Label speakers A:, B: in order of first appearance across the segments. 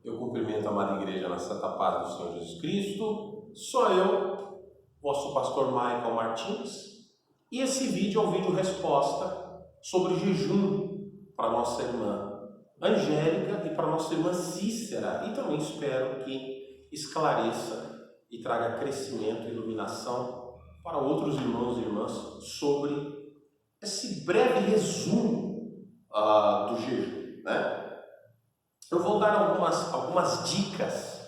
A: Eu cumprimento a amada igreja na santa paz do Senhor Jesus Cristo. Sou eu, vosso pastor Michael Martins, e esse vídeo é um vídeo resposta sobre jejum para nossa irmã Angélica e para nossa irmã Cícera, e também espero que esclareça e traga crescimento e iluminação para outros irmãos e irmãs sobre esse breve resumo do jejum, né? Eu vou dar algumas dicas,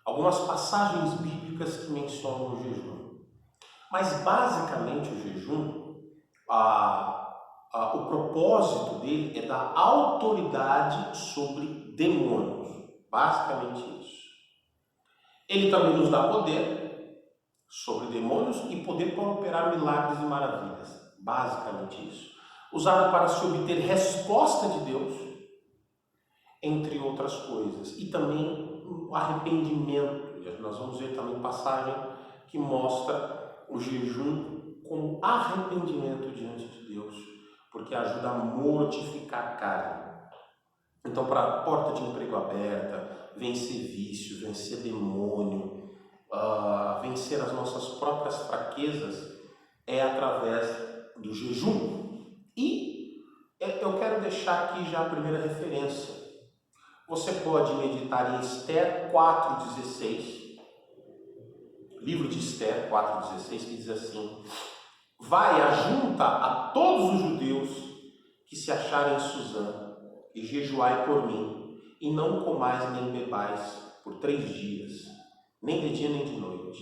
A: algumas passagens bíblicas que mencionam o jejum. Mas basicamente o jejum, o propósito dele é dar autoridade sobre demônios. Basicamente isso. Ele também nos dá poder sobre demônios e poder para operar milagres e maravilhas. Basicamente isso. Usado para se obter resposta de Deus, entre outras coisas. E também o arrependimento. E nós vamos ver também passagem que mostra o jejum como arrependimento diante de Deus, porque ajuda a mortificar a carne. Então, para a porta de emprego aberta, vencer vícios, vencer demônio, vencer as nossas próprias fraquezas, é através do jejum. E eu quero deixar aqui já a primeira referência. Você pode meditar em Esther 4,16, livro de Esther 4,16, que diz assim: vai, ajunta a todos os judeus que se acharem em Suzã, e jejuai por mim, e não comais nem bebais por 3 dias, nem de dia nem de noite.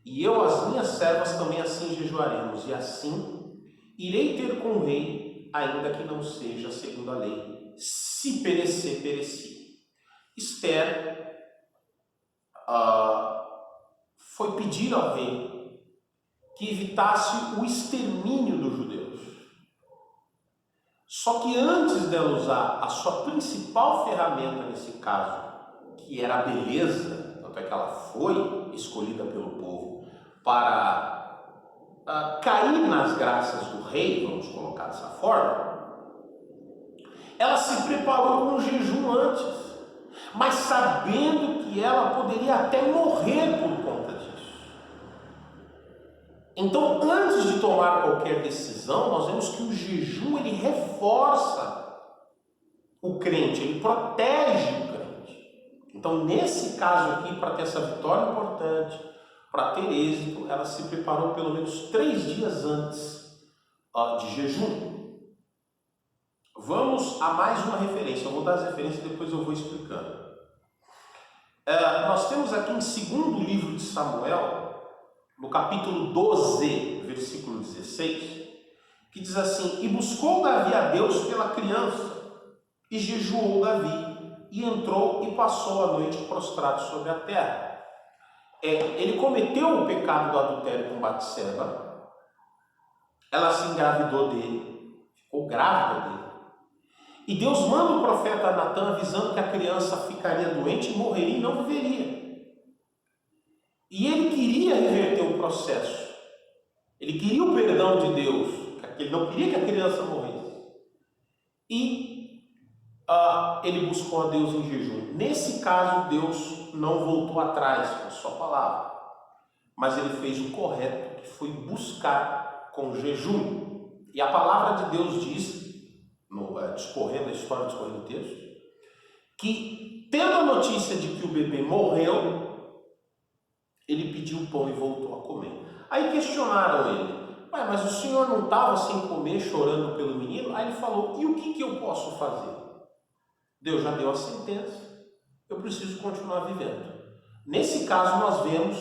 A: E eu, as minhas servas, também assim jejuaremos, e assim irei ter com o rei, ainda que não seja segundo a lei. Se perecer, pereci. Esther foi pedir ao rei que evitasse o extermínio dos judeus. Só que antes dela usar a sua principal ferramenta nesse caso, que era a beleza, tanto é que ela foi escolhida pelo povo para cair nas graças do rei, vamos colocar dessa forma, ela se preparou com um jejum antes, mas sabendo que ela poderia até morrer por conta disso. Então, antes de tomar qualquer decisão, nós vemos que o jejum ele reforça o crente, ele protege o crente. Então, nesse caso aqui, para ter essa vitória importante, para ter êxito, ela se preparou pelo menos 3 dias antes de jejum. Vamos a mais uma referência. Eu vou dar as referências e depois eu vou explicando. Nós temos aqui em 2º livro de Samuel, no capítulo 12, versículo 16, que diz assim: e buscou Davi a Deus pela criança, e jejuou Davi, e entrou e passou a noite prostrado sobre a terra. Ele cometeu o pecado do adultério com Batseba, ela se engravidou dele, ficou grávida dele. E Deus manda o profeta Natã avisando que a criança ficaria doente e morreria e não viveria. E ele queria reverter o processo. Ele queria o perdão de Deus. Ele não queria que a criança morresse. E ele buscou a Deus em jejum. Nesse caso, Deus não voltou atrás com a sua palavra. Mas ele fez o correto, que foi buscar com jejum. E a palavra de Deus diz, discorrendo o texto, que tendo a notícia de que o bebê morreu, ele pediu pão e voltou a comer. Aí questionaram ele: mas o senhor não estava sem comer, chorando pelo menino? Aí ele falou: e o que eu posso fazer? Deus já deu a sentença, eu preciso continuar vivendo. Nesse caso nós vemos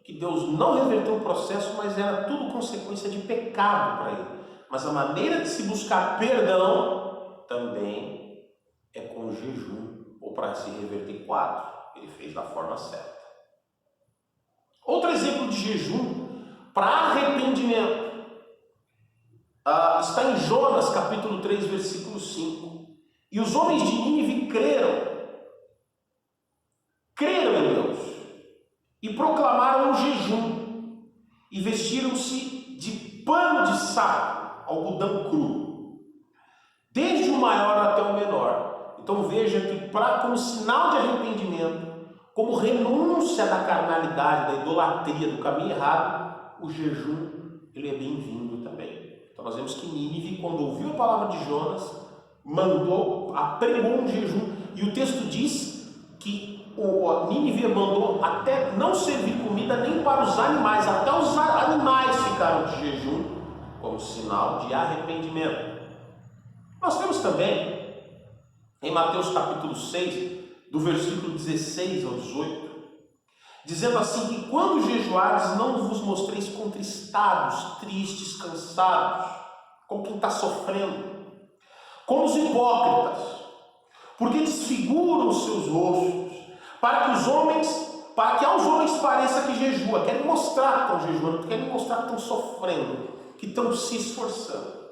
A: que Deus não reverteu o processo, mas era tudo consequência de pecado para ele. Mas a maneira de se buscar perdão também é com jejum, ou para se reverter quadro. Ele fez da forma certa. Outro exemplo de jejum para arrependimento está em Jonas, capítulo 3, versículo 5. E os homens de Nínive creram em Deus, e proclamaram um jejum, e vestiram-se de pano de saco, algodão cru, desde o maior até o menor. Então veja que como sinal de arrependimento, como renúncia da carnalidade, da idolatria, do caminho errado, o jejum ele é bem-vindo também. Então nós vemos que Nínive, quando ouviu a palavra de Jonas, pregou um jejum, e o texto diz que Nínive mandou até não servir comida nem para os animais, até os animais ficaram de jejum, como sinal de arrependimento. Nós temos também, em Mateus capítulo 6, do versículo 16 ao 18, dizendo assim que quando jejuardes não vos mostreis contristados, tristes, cansados, como quem está sofrendo, como os hipócritas, porque desfiguram os seus rostos, para que aos homens pareça que jejua. Querem mostrar que estão jejuando, querem mostrar que estão sofrendo, que estão se esforçando.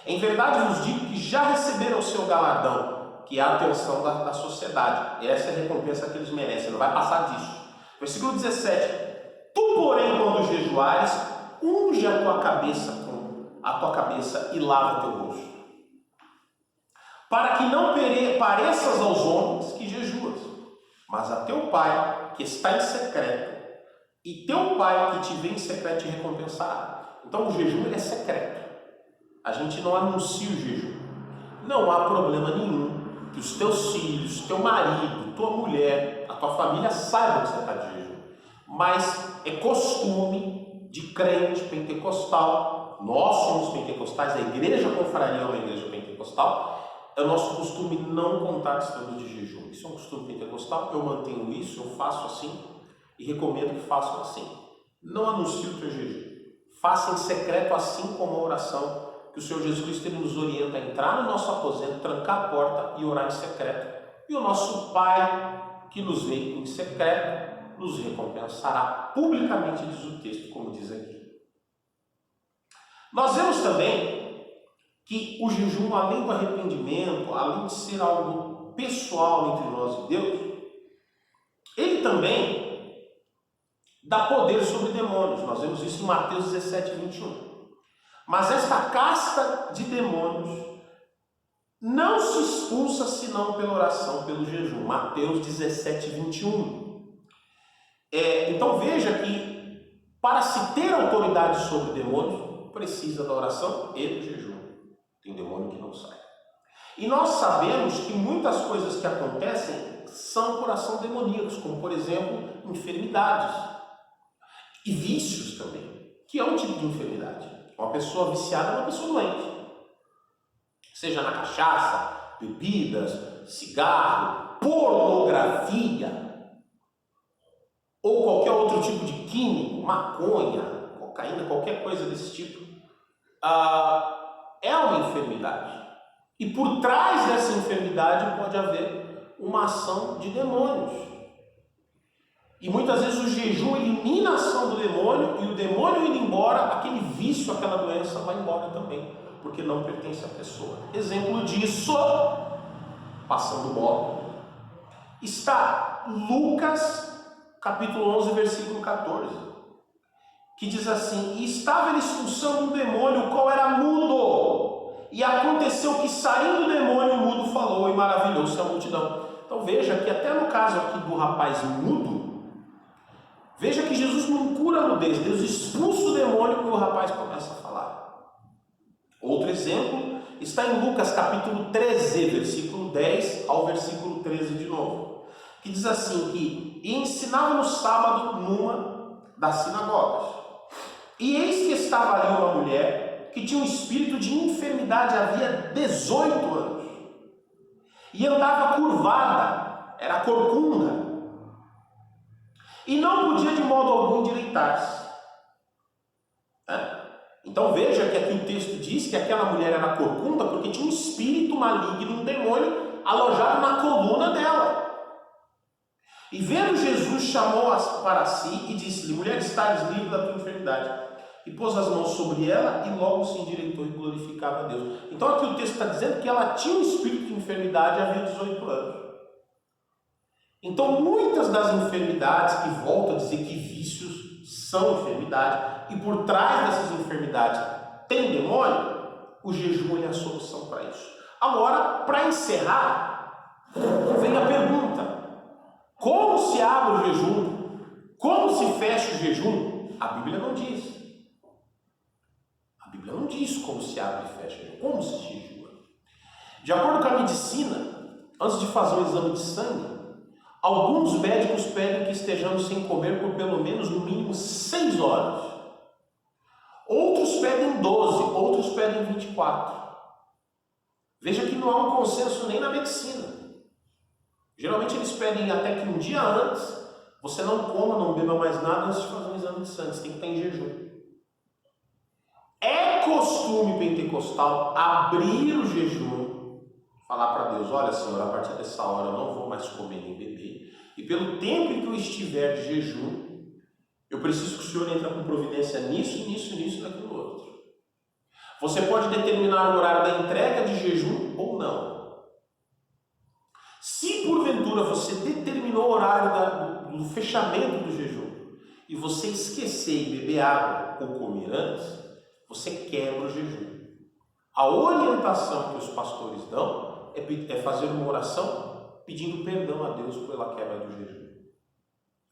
A: Em verdade vos digo que já receberam o seu galardão, que é a atenção da sociedade. E essa é a recompensa que eles merecem, não vai passar disso. Versículo 17. Tu, porém, quando jejuares, unge a tua cabeça e lava teu rosto, para que não pareças aos homens que jejuas, mas a teu Pai que está em secreto, e teu Pai que te vê em secreto te recompensará. Então o jejum ele é secreto. A gente não anuncia o jejum. Não há problema nenhum que os teus filhos, teu marido, tua mulher, a tua família saibam que você está de jejum. Mas é costume de crente pentecostal, nós somos pentecostais, a igreja confraria é uma igreja pentecostal, é o nosso costume não contar que estamos de jejum. Isso é um costume pentecostal, eu mantenho isso, eu faço assim e recomendo que façam assim. Não anuncie o teu jejum. Faça em secreto, assim como a oração que o Senhor Jesus Cristo ele nos orienta a entrar no nosso aposento, trancar a porta e orar em secreto. E o nosso Pai, que nos vê em secreto, nos recompensará publicamente, diz o texto, como diz aqui. Nós vemos também que o jejum, além do arrependimento, além de ser algo pessoal entre nós e Deus, ele também dá poder sobre demônios. Nós vemos isso em Mateus 17, 21. Mas esta casta de demônios não se expulsa senão pela oração, pelo jejum. Mateus 17, 21. Então veja que para se ter autoridade sobre demônios, precisa da oração e do jejum. Tem demônio que não sai. E nós sabemos que muitas coisas que acontecem são por ação demoníacos, como por exemplo, enfermidades e vícios também, que é um tipo de enfermidade. Uma pessoa viciada é uma pessoa doente. Seja na cachaça, bebidas, cigarro, pornografia, ou qualquer outro tipo de químico, maconha, cocaína, qualquer coisa desse tipo, é uma enfermidade. E por trás dessa enfermidade pode haver uma ação de demônios. E muitas vezes o jejum elimina a ação do demônio, e o demônio indo embora, aquele vício, aquela doença vai embora também, porque não pertence à pessoa. Exemplo disso, passando bola, está Lucas capítulo 11, versículo 14, que diz assim: e estava ele expulsando um demônio, o qual era mudo, e aconteceu que saindo o demônio, o mudo falou, e maravilhou-se a multidão. Então veja que até no caso aqui do rapaz mudo, veja que Jesus não cura a nudez, Deus expulsa o demônio e o rapaz começa a falar. Outro exemplo está em Lucas capítulo 13, versículo 10 ao versículo 13 de novo, que diz assim que ensinava no sábado numa das sinagogas. E eis que estava ali uma mulher que tinha um espírito de enfermidade havia 18 anos. E andava curvada, era corcunda, e não podia de modo algum endireitar-se. Então veja que aqui o texto diz que aquela mulher era corcunda porque tinha um espírito maligno, um demônio alojado na coluna dela. E vendo Jesus, chamou-a para si e disse-lhe: mulher, estás livre da tua enfermidade. E pôs as mãos sobre ela e logo se endireitou e glorificava a Deus. Então aqui o texto está dizendo que ela tinha um espírito de enfermidade havia 18 anos. Então muitas das enfermidades, que volto a dizer que vícios são enfermidade, e por trás dessas enfermidades tem demônio, o jejum é a solução para isso. Agora, para encerrar, Vem a pergunta: como se abre o jejum? Como se fecha o jejum? A Bíblia não diz. A Bíblia não diz como se abre e fecha o jejum, como se jejua. De acordo com a medicina, antes de fazer um exame de sangue, alguns médicos pedem que estejamos sem comer por pelo menos, no mínimo, 6 horas. Outros pedem 12, outros pedem 24. Veja que não há um consenso nem na medicina. Geralmente eles pedem até que um dia antes você não coma, não beba mais nada antes de fazer um exame de sangue. Você tem que estar em jejum. É costume pentecostal abrir o jejum, falar para Deus: olha, Senhor, a partir dessa hora eu não vou mais comer nem beber, e pelo tempo em que eu estiver de jejum, eu preciso que o Senhor entre com providência nisso, nisso, nisso e naquilo outro. Você pode determinar o horário da entrega de jejum ou não. Se porventura você determinou o horário do fechamento do jejum e você esquecer de beber água ou comer antes, você quebra o jejum. A orientação que os pastores dão é fazer uma oração pedindo perdão a Deus pela quebra do jejum.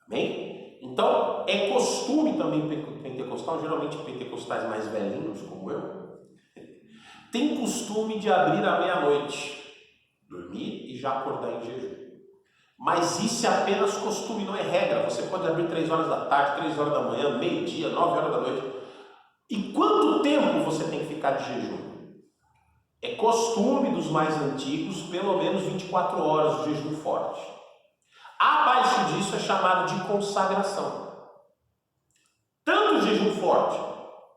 A: Amém? Então, é costume também pentecostal, geralmente pentecostais mais velhinhos como eu, tem costume de abrir à meia-noite, dormir e já acordar em jejum. Mas isso é apenas costume, não é regra. Você pode abrir 3 horas da tarde, 3 horas da manhã, meio-dia, 9 horas da noite. E quanto tempo você tem que ficar de jejum? É costume dos mais antigos, pelo menos 24 horas de jejum forte. Abaixo disso é chamado de consagração. Tanto o jejum forte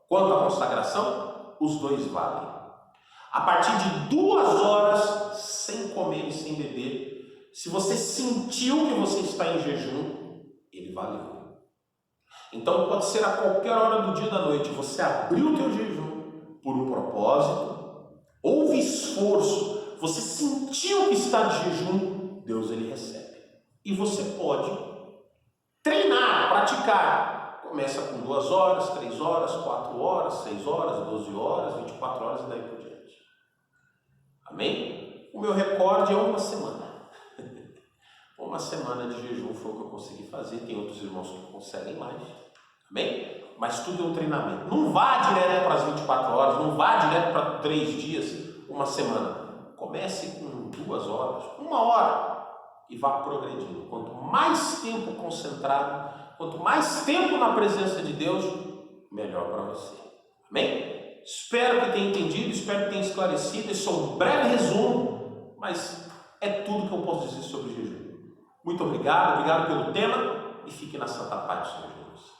A: quanto a consagração, os dois valem. A partir de 2 horas, sem comer e sem beber, se você sentiu que você está em jejum, ele valeu. Então pode ser a qualquer hora do dia e da noite, você abriu o teu jejum por um propósito, houve esforço, você sentiu que está de jejum, Deus ele recebe. E você pode treinar, praticar. Começa com 2 horas, 3 horas, 4 horas, 6 horas, 12 horas, 24 horas e daí por diante. Amém? O meu recorde é 1 semana. 1 semana de jejum foi o que eu consegui fazer. Tem outros irmãos que conseguem mais. Amém? Mas tudo é um treinamento. Não vá direto para as 24 horas, não vá direto para 3 dias, 1 semana. Comece com 2 horas, 1 hora e vá progredindo. Quanto mais tempo concentrado, quanto mais tempo na presença de Deus, melhor para você. Amém? Espero que tenha entendido, espero que tenha esclarecido. Esse é um breve resumo, mas é tudo que eu posso dizer sobre o jejum. Muito obrigado pelo tema e fique na santa paz do Senhor Jesus.